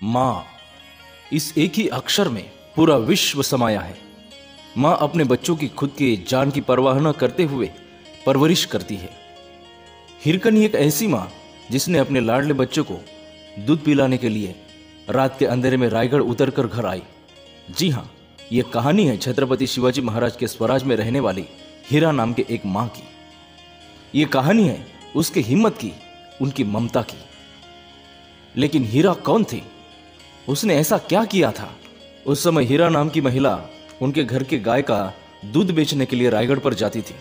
माँ, इस एक ही अक्षर में पूरा विश्व समाया है। माँ अपने बच्चों की खुद के जान की परवाह न करते हुए परवरिश करती है। हिरकनी एक ऐसी माँ जिसने अपने लाडले बच्चों को दूध पिलाने के लिए रात के अंधेरे में रायगढ़ उतरकर घर आई। जी हाँ, यह कहानी है छत्रपति शिवाजी महाराज के स्वराज में रहने वाली हीरा नाम के एक माँ की। यह कहानी है उसके हिम्मत की, उनकी ममता की। लेकिन हीरा कौन थी? उसने ऐसा क्या किया था? उस समय हीरा नाम की महिला उनके घर के गाय का दूध बेचने के लिए रायगढ़ पर जाती थी।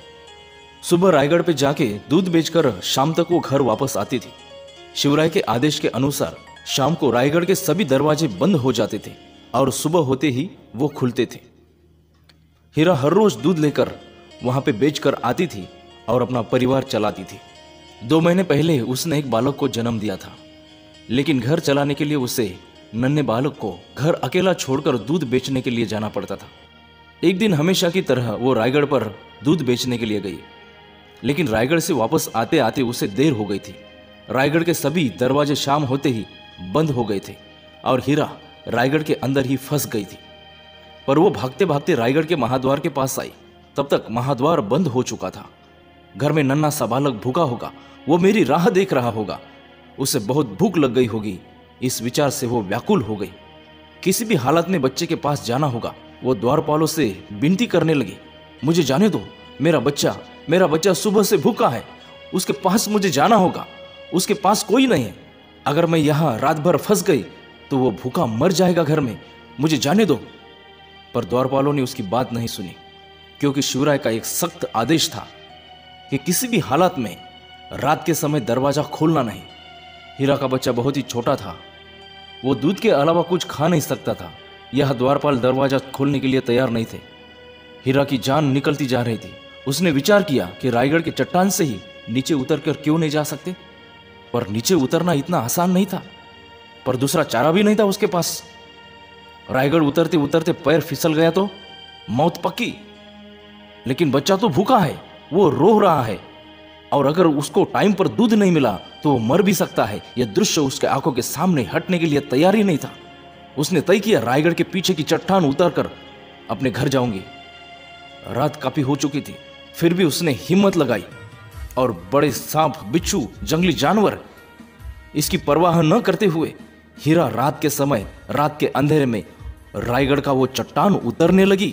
सुबह रायगढ़ पे जाके दूध बेचकर शाम तक वो घर वापस आती थी। शिवराय के आदेश के अनुसार शाम को रायगढ़ के सभी दरवाजे बंद हो जाते थे और सुबह होते ही वो खुलते थे। हीरा हर रोज दूध लेकर वहां पे बेचकर आती थी और अपना परिवार चलाती थी। 2 महीने पहले उसने एक बालक को जन्म दिया था, लेकिन घर चलाने के लिए उसे नन्हे बालक को घर अकेला छोड़कर दूध बेचने के लिए जाना पड़ता था। एक दिन हमेशा की तरह वो रायगढ़ पर दूध बेचने के लिए गई, लेकिन रायगढ़ से वापस आते आते उसे देर हो गई थी। रायगढ़ के सभी दरवाजे शाम होते ही बंद हो गए थे और हीरा रायगढ़ के अंदर ही फंस गई थी। पर वो भागते भागते रायगढ़ के महाद्वार के पास आई। तब तक महाद्वार बंद हो चुका था। घर में नन्हा सा बालक भूखा होगा, वो मेरी राह देख रहा होगा, उसे बहुत भूख लग गई होगी। इस विचार से वो व्याकुल हो गई। किसी भी हालत में बच्चे के पास जाना होगा। वो द्वारपालों से विनती करने लगी, मुझे जाने दो, मेरा बच्चा सुबह से भूखा है, उसके पास मुझे जाना होगा। उसके पास कोई नहीं है। अगर मैं यहाँ रात भर फंस गई तो वो भूखा मर जाएगा घर में, मुझे जाने दो। पर द्वारपालों ने उसकी बात नहीं सुनी, क्योंकि शिवराय का एक सख्त आदेश था कि किसी भी हालत में रात के समय दरवाजा खोलना नहीं। हीरा का बच्चा बहुत ही छोटा था, वो दूध के अलावा कुछ खा नहीं सकता था। यह द्वारपाल दरवाजा खोलने के लिए तैयार नहीं थे। हीरा की जान निकलती जा रही थी। उसने विचार किया कि रायगढ़ के चट्टान से ही नीचे उतरकर क्यों नहीं जा सकते, पर नीचे उतरना इतना आसान नहीं था। पर दूसरा चारा भी नहीं था उसके पास। रायगढ़ उतरते उतरते पैर फिसल गया तो मौत पक्की। लेकिन बच्चा तो भूखा है, वो रो रहा है, और अगर उसको टाइम पर दूध नहीं मिला तो वो मर भी सकता है। यह दृश्य उसके आंखों के सामने हटने के लिए तैयार ही नहीं था। उसने तय किया, रायगढ़ के पीछे की चट्टान उतरकर अपने घर जाऊंगी। रात काफी हो चुकी थी, फिर भी उसने हिम्मत लगाई और बड़े सांप, बिच्छू, जंगली जानवर, इसकी परवाह न करते हुए हीरा रात के समय, रात के अंधेरे में रायगढ़ का वो चट्टान उतरने लगी।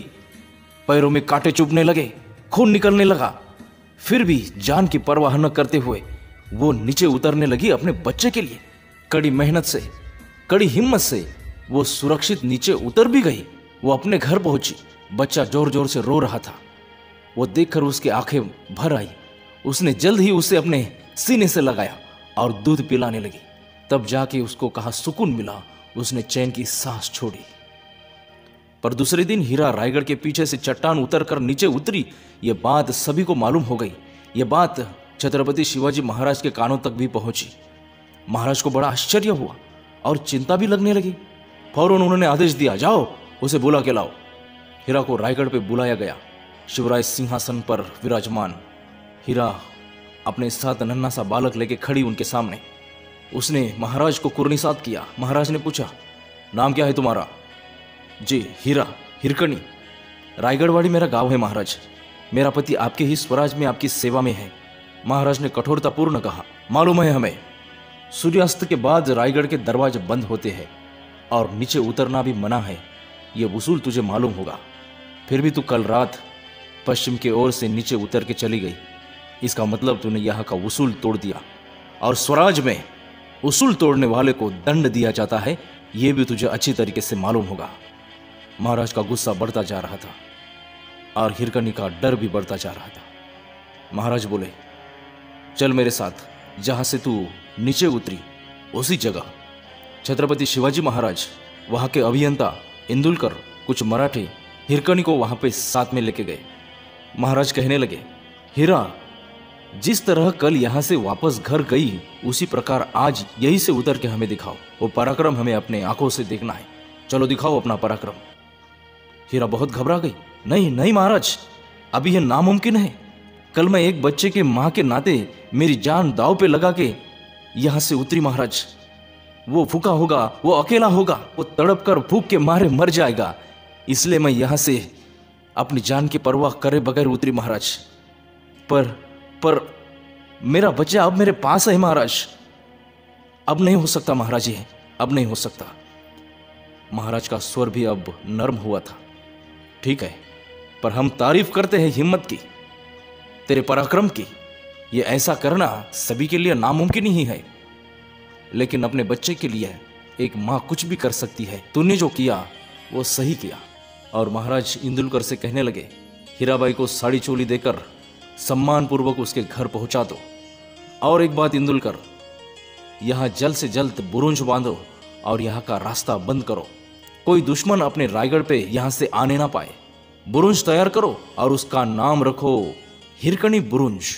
पैरों में कांटे चुभने लगे, खून निकलने लगा, फिर भी जान की परवाह न करते हुए वो नीचे उतरने लगी अपने बच्चे के लिए। कड़ी मेहनत से, कड़ी हिम्मत से वो सुरक्षित नीचे उतर भी गई। वो अपने घर पहुंची। बच्चा जोर जोर से रो रहा था। वो देखकर उसकी आंखें भर आई। उसने जल्द ही उसे अपने सीने से लगाया और दूध पिलाने लगी। तब जाके उसको कहाँ सुकून मिला, उसने चैन की सांस छोड़ी। पर दूसरे दिन हीरा रायगढ़ के पीछे से चट्टान उतरकर नीचे उतरी। यह बात सभी को मालूम हो गई। यह बात छत्रपति शिवाजी महाराज के कानों तक भी पहुंची। महाराज को बड़ा आश्चर्य हुआ और चिंता भी लगने लगी। फौरन उन्होंने आदेश दिया, जाओ उसे बुला के लाओ। हीरा को रायगढ़ पे बुलाया गया। शिवराय सिंहासन पर विराजमान, हीरा अपने साथ नन्हा सा बालक लेके खड़ी उनके सामने। उसने महाराज को कुर्निसात किया। महाराज ने पूछा, नाम क्या है तुम्हारा? जी, हीरा, हिरकनी। रायगढ़वाड़ी मेरा गांव है महाराज। मेरा पति आपके ही स्वराज में आपकी सेवा में है। महाराज ने कठोरतापूर्ण कहा, मालूम है हमें। सूर्यास्त के बाद रायगढ़ के दरवाजे बंद होते हैं और नीचे उतरना भी मना है। यह उसूल तुझे मालूम होगा। फिर भी तू कल रात पश्चिम की ओर से नीचे उतर के चली गई। इसका मतलब तूने यहाँ का उसूल तोड़ दिया, और स्वराज में उसूल तोड़ने वाले को दंड दिया जाता है। यह भी तुझे अच्छी तरीके से मालूम होगा। महाराज का गुस्सा बढ़ता जा रहा था और हिरकनी का डर भी बढ़ता जा रहा था। महाराज बोले, चल मेरे साथ, जहां से तू नीचे उतरी उसी जगह। छत्रपति शिवाजी महाराज, वहां के अभियंता इंदुलकर, कुछ मराठी हिरकनी को वहां पे साथ में लेके गए। महाराज कहने लगे, हीरा, जिस तरह कल यहां से वापस घर गई उसी प्रकार आज यहीं से उतर के हमें दिखाओ। वो पराक्रम हमें अपने आंखों से देखना है। चलो दिखाओ अपना पराक्रम। हीरा बहुत घबरा गई। नहीं नहीं महाराज, अभी यह नामुमकिन है। कल मैं एक बच्चे के मां के नाते मेरी जान दांव पे लगा के यहां से उतरी महाराज। वो भूखा होगा, वो अकेला होगा, वो तड़प कर भूख के मारे मर जाएगा। इसलिए मैं यहां से अपनी जान की परवाह करे बगैर उतरी महाराज। पर मेरा बच्चा अब मेरे पास है महाराज। अब नहीं हो सकता महाराज जी, अब नहीं हो सकता। महाराज का स्वर भी अब नर्म हुआ था। ठीक है, पर हम तारीफ करते हैं हिम्मत की, तेरे पराक्रम की। यह ऐसा करना सभी के लिए नामुमकिन ही है, लेकिन अपने बच्चे के लिए एक मां कुछ भी कर सकती है। तूने जो किया वो सही किया। और महाराज इंदुलकर से कहने लगे, हीराबाई को साड़ी चोली देकर सम्मान पूर्वक उसके घर पहुंचा दो। और एक बात इंदुलकर, यहां जल्द से जल्द बुरुंज बांधो और यहां का रास्ता बंद करो। कोई दुश्मन अपने रायगढ़ पे यहां से आने ना पाए। बुरुंज तैयार करो और उसका नाम रखो हिरकणी बुरुंज।